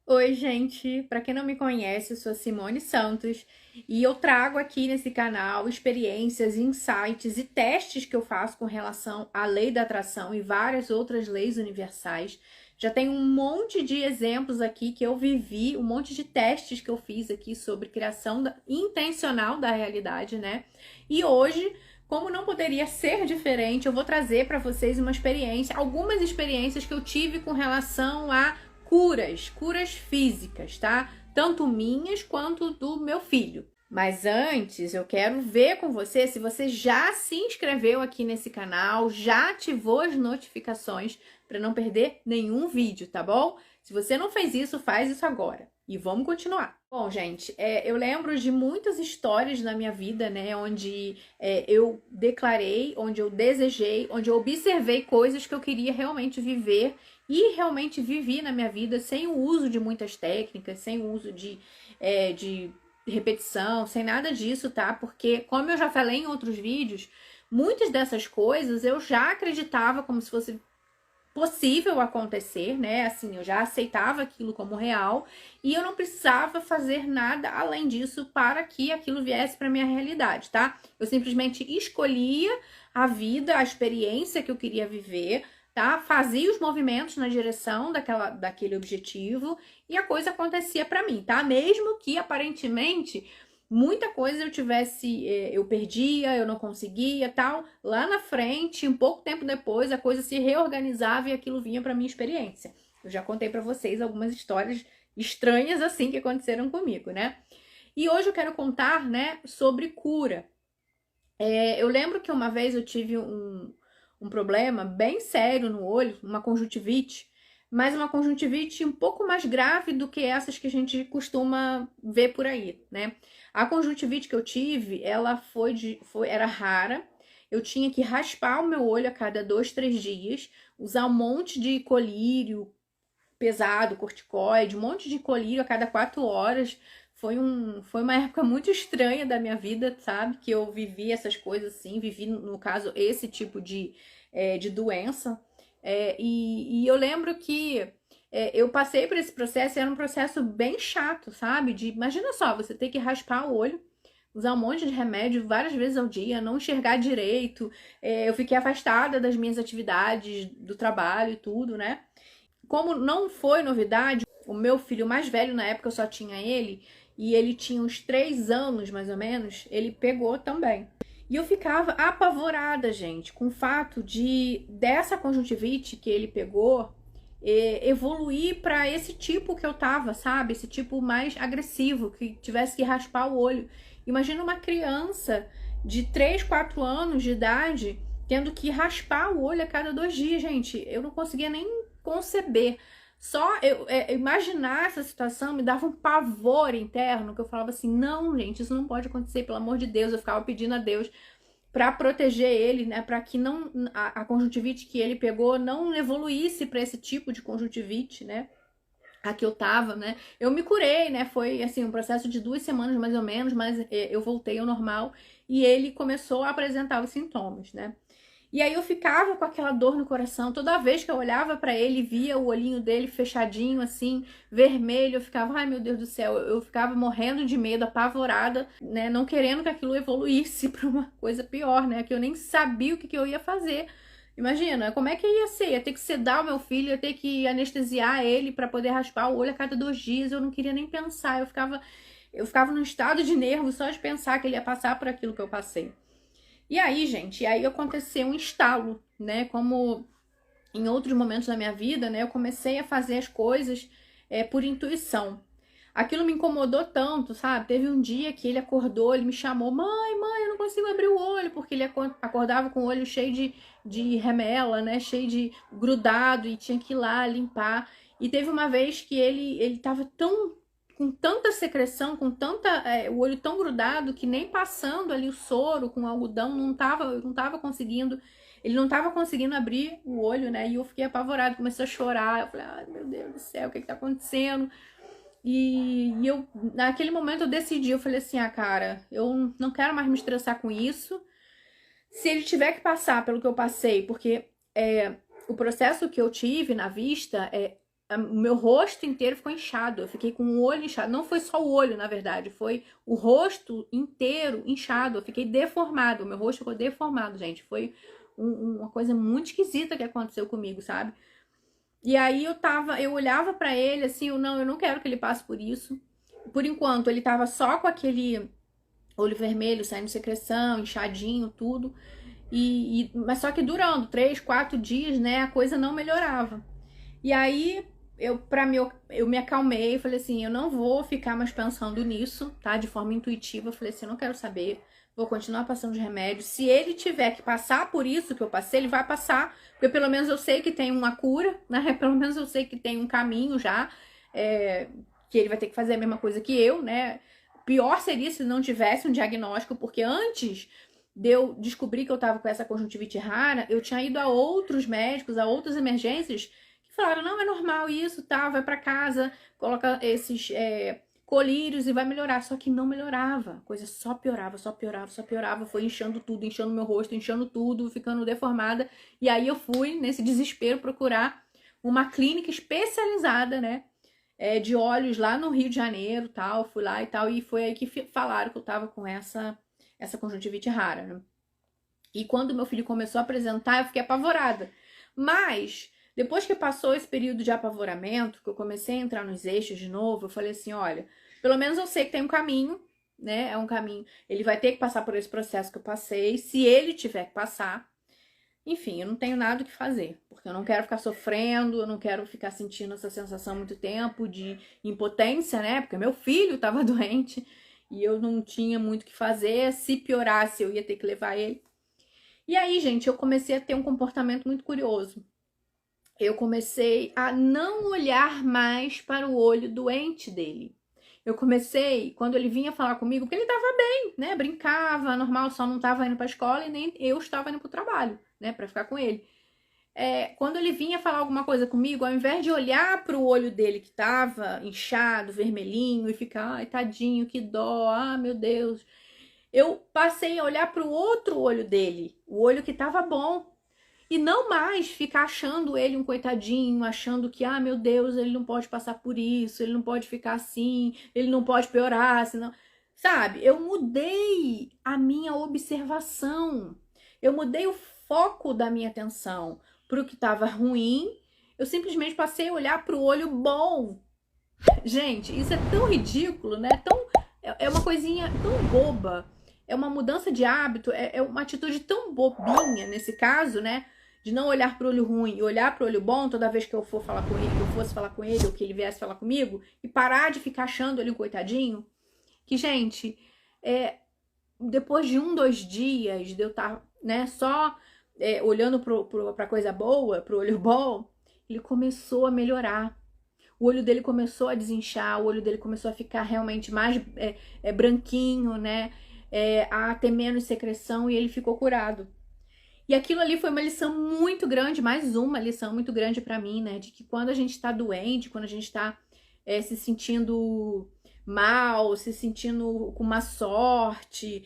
Oi, gente! Para quem não me conhece, eu sou Simone Santos e eu trago aqui nesse canal experiências, insights e testes que eu faço com relação à lei da atração e várias outras leis universais. Já tem um monte de exemplos aqui que eu vivi, um monte de testes que eu fiz aqui sobre criação intencional da realidade, né? E hoje, como não poderia ser diferente, eu vou trazer para vocês uma experiência, algumas experiências que eu tive com relação a curas físicas, tá? Tanto minhas quanto do meu filho. Mas antes, eu quero ver com você se você já se inscreveu aqui nesse canal, já ativou as notificações para não perder nenhum vídeo, tá bom? Se você não fez isso, faz isso agora. E vamos continuar. Bom, gente, eu lembro de muitas histórias na minha vida, né? Onde eu declarei, onde eu desejei, onde eu observei coisas que eu queria realmente viver e realmente vivi na minha vida sem o uso de muitas técnicas, sem o uso de repetição, sem nada disso, tá? Porque, como eu já falei em outros vídeos, muitas dessas coisas eu já acreditava como se fosse possível acontecer, né? Assim, eu já aceitava aquilo como real e eu não precisava fazer nada além disso para que aquilo viesse para minha realidade, tá? Eu simplesmente escolhia a vida, a experiência que eu queria viver, tá? Fazia os movimentos na direção daquele objetivo e a coisa acontecia para mim, tá? Mesmo que aparentemente muita coisa eu perdia, eu não conseguia, tal. Lá na frente, um pouco tempo depois, a coisa se reorganizava e aquilo vinha para minha experiência. Eu já contei para vocês algumas histórias estranhas assim que aconteceram comigo, né? E hoje eu quero contar, né, sobre cura. Eu lembro que uma vez eu tive um problema bem sério no olho, uma conjuntivite, mas uma conjuntivite um pouco mais grave do que essas que a gente costuma ver por aí, né? A conjuntivite que eu tive, ela era rara. Eu tinha que raspar o meu olho a cada 2, 3 dias, usar um monte de colírio pesado, corticoide, um monte de colírio a cada 4 horas. Foi uma época muito estranha da minha vida, sabe? Que eu vivi essas coisas assim, vivi, no caso, esse tipo de doença. E eu lembro que eu passei por esse processo, era um processo bem chato, sabe? Imagina só, você ter que raspar o olho, usar um monte de remédio várias vezes ao dia, não enxergar direito. Eu fiquei afastada das minhas atividades, do trabalho e tudo, né? Como não foi novidade, o meu filho mais velho, na época eu só tinha ele, e ele tinha uns 3 anos mais ou menos, ele pegou também. E eu ficava apavorada, gente, com o fato dessa conjuntivite que ele pegou evoluir para esse tipo que eu tava, sabe? Esse tipo mais agressivo, que tivesse que raspar o olho. Imagina uma criança de 3, 4 anos de idade tendo que raspar o olho a cada 2 dias, gente. Eu não conseguia nem conceber. Só eu imaginar essa situação me dava um pavor interno, que eu falava assim, não, gente, isso não pode acontecer, pelo amor de Deus. Eu ficava pedindo a Deus para proteger ele, né, para que não a conjuntivite que ele pegou não evoluísse para esse tipo de conjuntivite, né? A que eu tava, né? Eu me curei, né? Foi assim um processo de 2 semanas mais ou menos, mas eu voltei ao normal e ele começou a apresentar os sintomas, né? E aí eu ficava com aquela dor no coração. Toda vez que eu olhava para ele, via o olhinho dele fechadinho, assim, vermelho, eu ficava, ai meu Deus do céu, eu ficava morrendo de medo, apavorada, né? Não querendo que aquilo evoluísse para uma coisa pior, né? Que eu nem sabia o que eu ia fazer. Imagina, como é que ia ser? Ia ter que sedar o meu filho, ia ter que anestesiar ele para poder raspar o olho a cada 2 dias. Eu não queria nem pensar. Eu ficava num estado de nervo só de pensar que ele ia passar por aquilo que eu passei. E aí, gente, aí aconteceu um estalo, né? Como em outros momentos da minha vida, né? Eu comecei a fazer as coisas por intuição. Aquilo me incomodou tanto, sabe? Teve um dia que ele acordou, ele me chamou, mãe, eu não consigo abrir o olho, porque ele acordava com o olho cheio de remela, né? Cheio de grudado e tinha que ir lá limpar. E teve uma vez que ele tava com tanta secreção, o olho tão grudado que nem passando ali o soro com algodão eu não tava conseguindo, ele não tava conseguindo abrir o olho, né? E eu fiquei apavorada, comecei a chorar. Eu falei, ai meu Deus do céu, o que tá acontecendo? E eu, naquele momento eu decidi, eu falei assim, cara, eu não quero mais me estressar com isso. Se ele tiver que passar pelo que eu passei, porque o processo que eu tive na vista o meu rosto inteiro ficou inchado. Eu fiquei com o olho inchado. Não foi só o olho, na verdade, foi o rosto inteiro inchado. Eu fiquei deformado. O meu rosto ficou deformado, gente. Foi uma coisa muito esquisita que aconteceu comigo, sabe? E aí eu olhava pra ele assim, eu não quero que ele passe por isso. Por enquanto, ele tava só com aquele olho vermelho, saindo secreção, inchadinho, tudo. Mas só que durando 3, 4 dias, né, a coisa não melhorava. E aí eu me acalmei, falei assim, eu não vou ficar mais pensando nisso, tá? De forma intuitiva, eu falei assim, eu não quero saber, vou continuar passando os remédios. Se ele tiver que passar por isso que eu passei, ele vai passar, porque pelo menos eu sei que tem uma cura, né? Pelo menos eu sei que tem um caminho já, que ele vai ter que fazer a mesma coisa que eu, né? Pior seria se não tivesse um diagnóstico, porque antes de eu descobrir que eu tava com essa conjuntivite rara, eu tinha ido a outros médicos, a outras emergências, que falaram, não, é normal isso, tá, vai pra casa, coloca esses colírios e vai melhorar. Só que não melhorava, a coisa só piorava, só piorava, só piorava, foi inchando tudo, inchando meu rosto, inchando tudo, ficando deformada. E aí eu fui, nesse desespero, procurar uma clínica especializada, né, de olhos lá no Rio de Janeiro, tal, fui lá e tal, e foi aí que falaram que eu tava com essa conjuntivite rara, né? E quando meu filho começou a apresentar, eu fiquei apavorada. Mas, depois que passou esse período de apavoramento, que eu comecei a entrar nos eixos de novo, eu falei assim, olha, pelo menos eu sei que tem um caminho, né? É um caminho. Ele vai ter que passar por esse processo que eu passei, se ele tiver que passar. Enfim, eu não tenho nada o que fazer, porque eu não quero ficar sofrendo, eu não quero ficar sentindo essa sensação muito tempo de impotência, né? Porque meu filho estava doente e eu não tinha muito o que fazer. Se piorasse, eu ia ter que levar ele. E aí, gente, eu comecei a ter um comportamento muito curioso. Eu comecei a não olhar mais para o olho doente dele. Eu comecei, quando ele vinha falar comigo, porque ele tava bem, né? Brincava, normal, só não tava indo pra escola e nem eu estava indo pro trabalho, né? Pra ficar com ele. Quando ele vinha falar alguma coisa comigo, ao invés de olhar pro olho dele que tava inchado, vermelhinho, e ficar, ai, tadinho, que dó, ah, meu Deus. Eu passei a olhar pro outro olho dele, o olho que tava bom. E não mais ficar achando ele um coitadinho, achando que, ah, meu Deus, ele não pode passar por isso, ele não pode ficar assim, ele não pode piorar, senão... Sabe, eu mudei a minha observação, eu mudei o foco da minha atenção para o que estava ruim, eu simplesmente passei a olhar para o olho bom. Gente, isso é tão ridículo, né? É uma coisinha tão boba, é uma mudança de hábito, é uma atitude tão bobinha nesse caso, né? De não olhar para o olho ruim e olhar para o olho bom toda vez que eu for falar com ele, que eu fosse falar com ele, ou que ele viesse falar comigo, e parar de ficar achando ele um coitadinho. Que, gente, depois de 1, 2 dias de eu estar, né, só olhando pra coisa boa, pro olho bom, ele começou a melhorar. O olho dele começou a desinchar, o olho dele começou a ficar realmente mais branquinho, né, a ter menos secreção, e ele ficou curado. E aquilo ali foi uma lição muito grande, mais uma lição muito grande pra mim, né? De que quando a gente tá doente, quando a gente tá se sentindo mal, se sentindo com má sorte,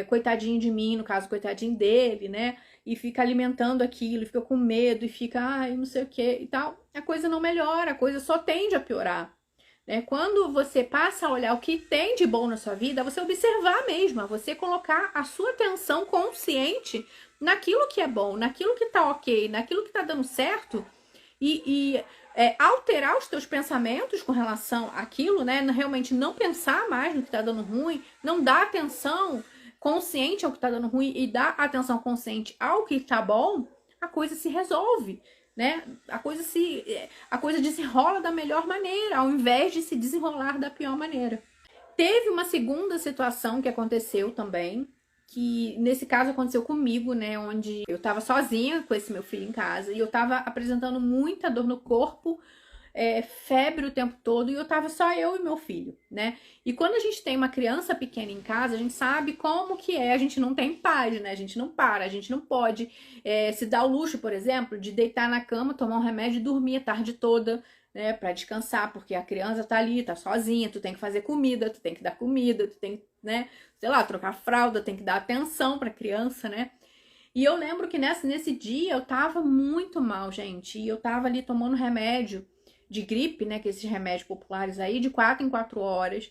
coitadinho de mim, no caso, coitadinho dele, né? E fica alimentando aquilo, fica com medo, e fica, ai, não sei o que e tal, a coisa não melhora, a coisa só tende a piorar. Quando você passa a olhar o que tem de bom na sua vida, você observar mesmo, você colocar a sua atenção consciente naquilo que é bom, naquilo que tá ok, naquilo que tá dando certo, e alterar os teus pensamentos com relação àquilo, né? Realmente não pensar mais no que tá dando ruim, não dar atenção consciente ao que tá dando ruim e dar atenção consciente ao que tá bom, a coisa se resolve, né? A coisa desenrola da melhor maneira, ao invés de se desenrolar da pior maneira. Teve uma segunda situação que aconteceu também, que nesse caso aconteceu comigo, né, onde eu tava sozinha com esse meu filho em casa e eu tava apresentando muita dor no corpo, febre o tempo todo, e eu tava só eu e meu filho, né? E quando a gente tem uma criança pequena em casa, a gente sabe como que a gente não tem paz, né? A gente não para, a gente não pode se dar o luxo, por exemplo, de deitar na cama, tomar um remédio e dormir a tarde toda, né, pra descansar, porque a criança tá ali, tá sozinha, tu tem que fazer comida, tu tem que dar comida, tu tem que, né, sei lá, trocar fralda, tem que dar atenção pra criança, né? E eu lembro que nesse dia eu tava muito mal, gente, e eu tava ali tomando remédio, de gripe, né, que esses remédios populares aí, de 4 em 4 horas.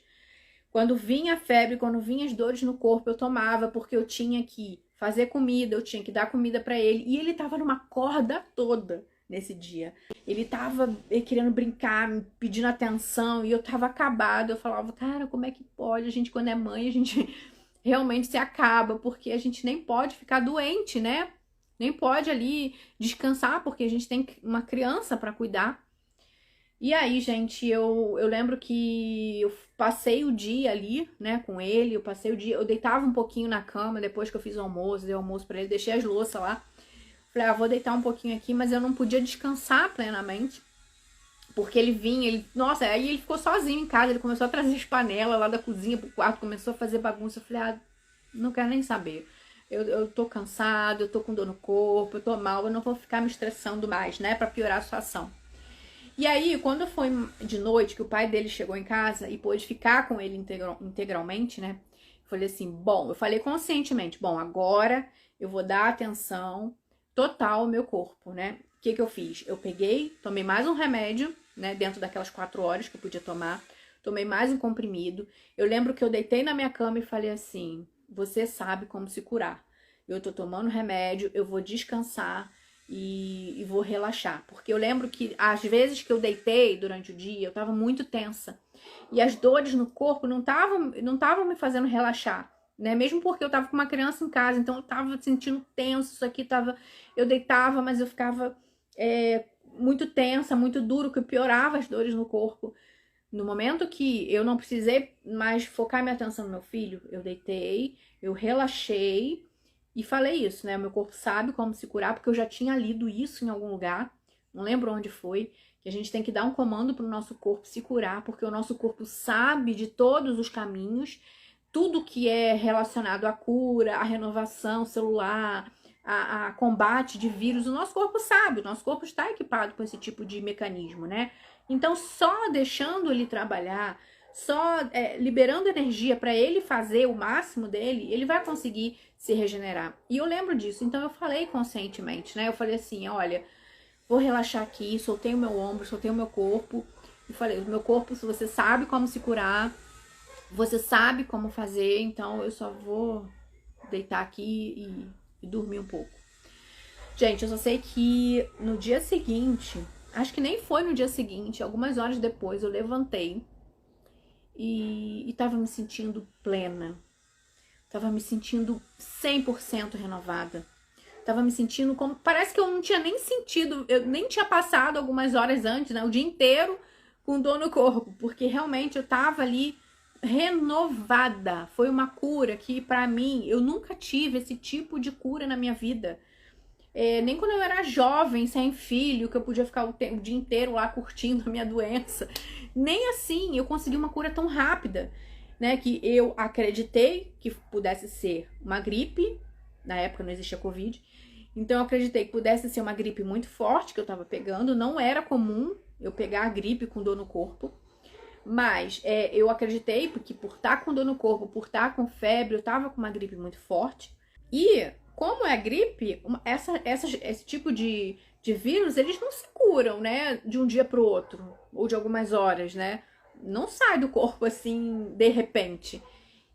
Quando vinha a febre, quando vinha as dores no corpo, eu tomava, porque eu tinha que fazer comida, eu tinha que dar comida para ele. E ele tava numa corda toda nesse dia. Ele tava querendo brincar, me pedindo atenção, e eu tava acabada. Eu falava, cara, como é que pode? A gente, quando é mãe, a gente realmente se acaba, porque a gente nem pode ficar doente, né? Nem pode ali descansar, porque a gente tem uma criança para cuidar. E aí, gente, eu lembro que eu passei o dia ali, né, com ele, eu passei o dia, eu deitava um pouquinho na cama depois que eu fiz o almoço, dei o almoço pra ele, deixei as louças lá. Falei, vou deitar um pouquinho aqui, mas eu não podia descansar plenamente, porque ele vinha, nossa, aí ele ficou sozinho em casa, ele começou a trazer as panelas lá da cozinha pro quarto, começou a fazer bagunça. Eu falei, não quero nem saber. Eu tô cansado, eu tô com dor no corpo, eu tô mal, eu não vou ficar me estressando mais, né, pra piorar a situação. E aí, quando foi de noite, que o pai dele chegou em casa e pôde ficar com ele integralmente, né? Eu falei assim, eu falei conscientemente, agora eu vou dar atenção total ao meu corpo, né? O que eu fiz? Eu peguei, tomei mais um remédio, né? Dentro daquelas 4 horas que eu podia tomar. Tomei mais um comprimido. Eu lembro que eu deitei na minha cama e falei assim, você sabe como se curar. Eu tô tomando remédio, eu vou descansar e vou relaxar. Porque eu lembro que às vezes que eu deitei durante o dia, eu tava muito tensa. E as dores no corpo não tavam me fazendo relaxar, né? Mesmo porque eu tava com uma criança em casa, então eu tava sentindo tenso, isso aqui tava... Eu deitava, mas eu ficava muito tensa, muito duro, que piorava as dores no corpo. No momento que eu não precisei mais focar minha atenção no meu filho, eu deitei, eu relaxei e falei isso, né? O meu corpo sabe como se curar, porque eu já tinha lido isso em algum lugar, não lembro onde foi, que a gente tem que dar um comando pro nosso corpo se curar, porque o nosso corpo sabe de todos os caminhos, tudo que é relacionado à cura, à renovação celular, a combate de vírus, o nosso corpo sabe, o nosso corpo está equipado com esse tipo de mecanismo, né? Então, só deixando ele trabalhar, só liberando energia para ele fazer o máximo dele, ele vai conseguir se regenerar. E eu lembro disso, então eu falei conscientemente, né? Eu falei assim, olha, vou relaxar aqui, soltei o meu ombro, soltei o meu corpo. E falei, o meu corpo, se você sabe como se curar, você sabe como fazer, então eu só vou deitar aqui e dormir um pouco. Gente, eu só sei que no dia seguinte, acho que nem foi no dia seguinte, algumas horas depois eu levantei e tava me sentindo plena. Tava me sentindo 100% renovada. Tava me sentindo como... Parece que eu não tinha nem sentido, eu nem tinha passado algumas horas antes, né? O dia inteiro com dor no corpo, porque realmente eu tava ali renovada. Foi uma cura que, pra mim, eu nunca tive esse tipo de cura na minha vida. Nem quando eu era jovem, sem filho, que eu podia ficar o dia inteiro lá curtindo a minha doença. Nem assim eu consegui uma cura tão rápida, né? Que eu acreditei que pudesse ser uma gripe. Na época não existia Covid. Então eu acreditei que pudesse ser uma gripe muito forte que eu tava pegando. Não era comum eu pegar a gripe com dor no corpo. Mas eu acreditei, porque por estar com dor no corpo, por estar com febre, eu tava com uma gripe muito forte. E como é gripe, esse tipo de vírus, eles não se curam, né, de um dia pro outro, ou de algumas horas, né? Não sai do corpo assim, de repente.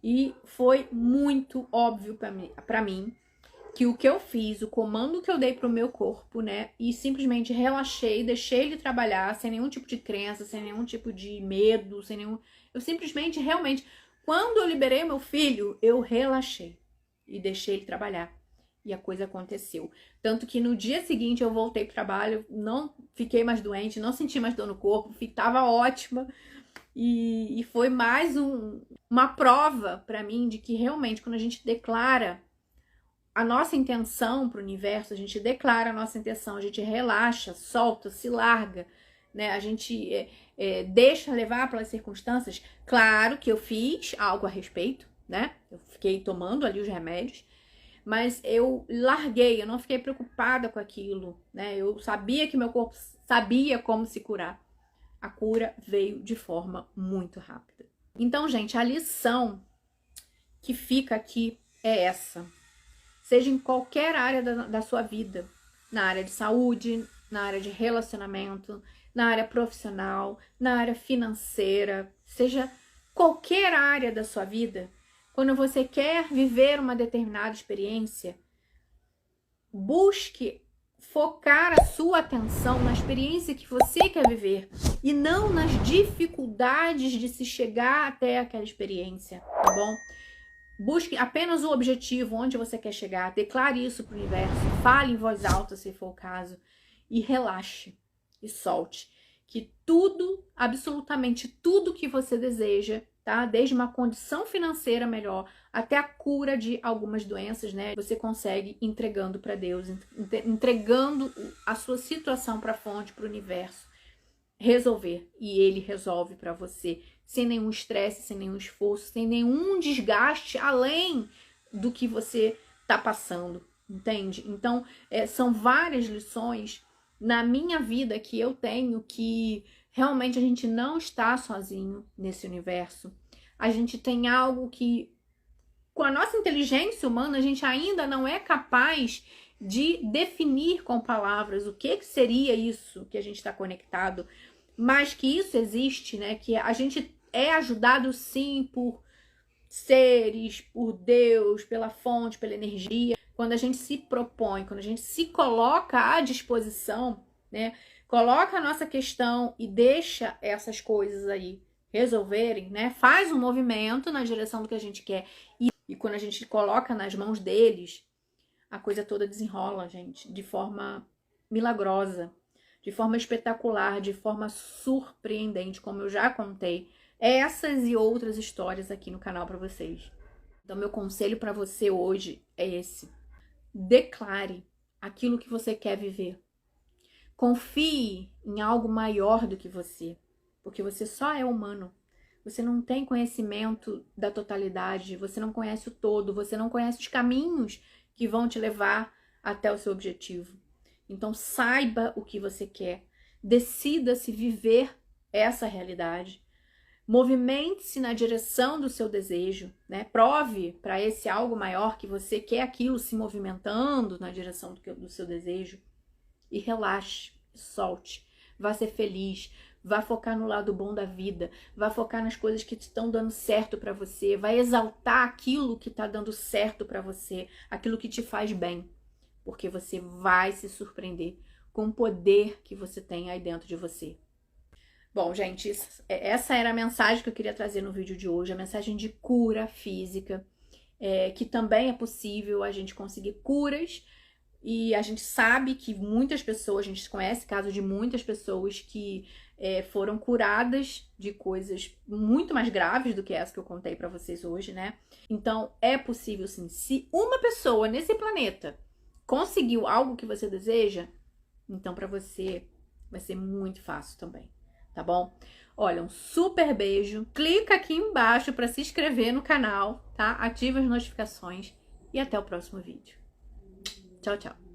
E foi muito óbvio pra mim que o que eu fiz, o comando que eu dei pro meu corpo, né, e simplesmente relaxei, deixei ele trabalhar sem nenhum tipo de crença, sem nenhum tipo de medo, sem nenhum... Eu simplesmente, realmente, quando eu liberei meu filho, eu relaxei e deixei ele trabalhar. E a coisa aconteceu. Tanto que no dia seguinte eu voltei pro trabalho, não fiquei mais doente, não senti mais dor no corpo, tava ótima. E foi mais uma prova pra mim de que realmente quando a gente declara a nossa intenção para o universo, a gente declara a nossa intenção, a gente relaxa, solta, se larga, né? A gente deixa levar pelas circunstâncias. Claro que eu fiz algo a respeito, né? Eu fiquei tomando ali os remédios, mas eu larguei, eu não fiquei preocupada com aquilo, né? Eu sabia que meu corpo sabia como se curar. A cura veio de forma muito rápida. Então, gente, a lição que fica aqui é essa. Seja em qualquer área da sua vida, na área de saúde, na área de relacionamento, na área profissional, na área financeira, seja qualquer área da sua vida, quando você quer viver uma determinada experiência, busque focar a sua atenção na experiência que você quer viver e não nas dificuldades de se chegar até aquela experiência, tá bom? Busque apenas o objetivo, onde você quer chegar, declare isso para o universo, fale em voz alta se for o caso e relaxe e solte que tudo, absolutamente tudo que você deseja, tá? Desde uma condição financeira melhor até a cura de algumas doenças, né? Você consegue entregando para Deus, entregando a sua situação para a fonte, para o universo resolver, e ele resolve para você sem nenhum estresse, sem nenhum esforço, sem nenhum desgaste além do que você tá passando, entende? Então, são várias lições na minha vida que eu tenho que realmente a gente não está sozinho nesse universo. A gente tem algo que, com a nossa inteligência humana, a gente ainda não é capaz de definir com palavras o que seria isso que a gente está conectado, mas que isso existe, né? Que a gente é ajudado sim por seres, por Deus, pela fonte, pela energia. Quando a gente se propõe, quando a gente se coloca à disposição, né? Coloca a nossa questão e deixa essas coisas aí resolverem, né? Faz um movimento na direção do que a gente quer. E quando a gente coloca nas mãos deles, a coisa toda desenrola, gente, de forma milagrosa, de forma espetacular, de forma surpreendente, como eu já contei essas e outras histórias aqui no canal para vocês. Então, meu conselho para você hoje é esse: declare aquilo que você quer viver. Confie em algo maior do que você, porque você só é humano. Você não tem conhecimento da totalidade, você não conhece o todo, você não conhece os caminhos que vão te levar até o seu objetivo. Então, saiba o que você quer, decida-se viver essa realidade, movimente-se na direção do seu desejo, né? Prove para esse algo maior que você quer aquilo se movimentando na direção do seu desejo e relaxe, solte, vá ser feliz, vá focar no lado bom da vida, vá focar nas coisas que estão dando certo para você, vai exaltar aquilo que está dando certo para você, aquilo que te faz bem, porque você vai se surpreender com o poder que você tem aí dentro de você. Bom, gente, essa era a mensagem que eu queria trazer no vídeo de hoje, a mensagem de cura física, que também é possível a gente conseguir curas. E a gente sabe que muitas pessoas, a gente conhece casos de muitas pessoas que foram curadas de coisas muito mais graves do que essa que eu contei pra vocês hoje, né? Então, é possível sim. Se uma pessoa nesse planeta conseguiu algo que você deseja, então pra você vai ser muito fácil também, tá bom? Olha, um super beijo. Clica aqui embaixo pra se inscrever no canal, tá? Ativa as notificações e até o próximo vídeo. Tchau, tchau.